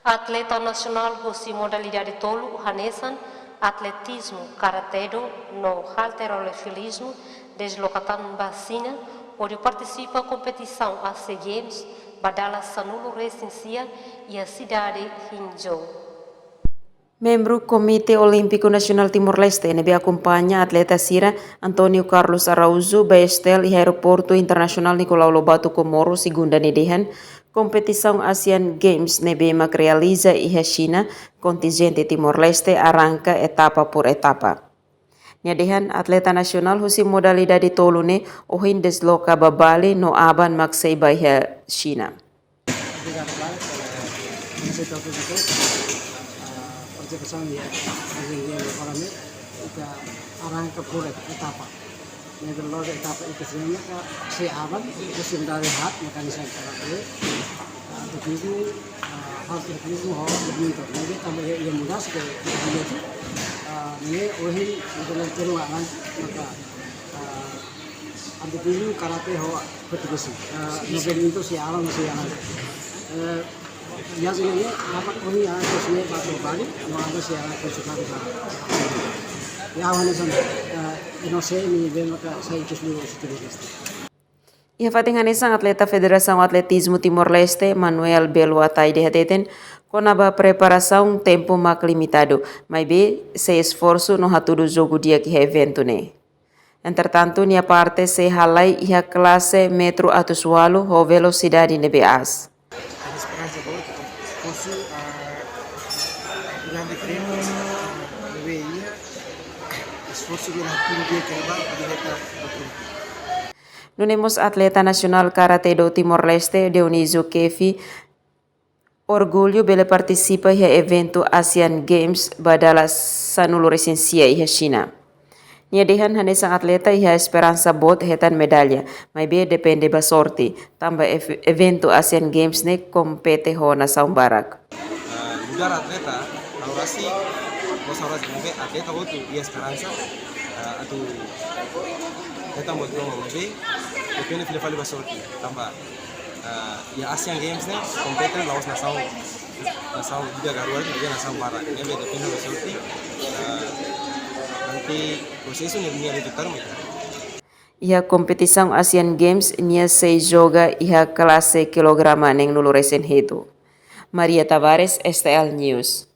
Atleta nacional hosi modalidade tolo hanesan, atletismo, karatedo, no halterofilismo, deslocatan bacina, onde participa a competição AC Games, badala Sanulo Recensia e a cidade Hinjau. Membro Komite Olímpico Nacional Timor-Leste NB acompanha atleta Sira Antonio Carlos Araújo Baestel e Aeroporto Internacional Nicolau Lobato Comoro segunda nedehan competição Asian Games NB realiza e China contingente Timor-Leste arranca etapa por etapa. Nedehan atleta nasional husi modalidade tolune ohin desloca babale no aban maksei bahia China. Participação dia orang ini kita arang ke pura etapa. Yang kedua etapa itu sebenarnya ke si awan musim dari hat mekanisme karate. Untuk itu hal itu mau lebih itu. Jadi tambah yang mudah sekali dia itu ini ohin dalam teruangan maka untuk itu karate ho betul mungkin itu si awan biasanya apa kami harus nih pakai balik mau ada sih yang kesukaan ya awalnya sana Indonesia ini maka saya itu dulu situ. Ia fatingan isang atleta Federação Atletismo Timor-Leste Manuel Belo Ataide hateten conaba preparação tempo mak limitado, mas be se esforço no hatudo jogo dia que evento ne. Entretanto, nia parte se halai ia classe metro atusualo ho velocidade nebeas. Grande prêmio veio esforço que dia que vai Nunemos atleta nacional karate do Timor-Leste Dionisio Kefi orgulho bele participa em evento Asian Games badala Sanulo Recensia e China. Nia dehan hanesang atleta e esperança bot hetan medalha, mas be depende ba sorte. Tamba evento Asian Games ne compete ho na Saung Barak. Lugar atleta, ahora sí, vos ahora sí, atleta vos tu y esperanza, a tu atleta vos tu mamá be, depende de fale sorte, tamba. Ya Asian Games ne compete laos na Saung juga garuan juga na Saung Barak, ne be depende de sorte. Nanti proseso ne dunia itu terus. Ia competição Asian Games nia se joga ia classe kilograma neng nulo recen hetu. Maria Tavares, STL News.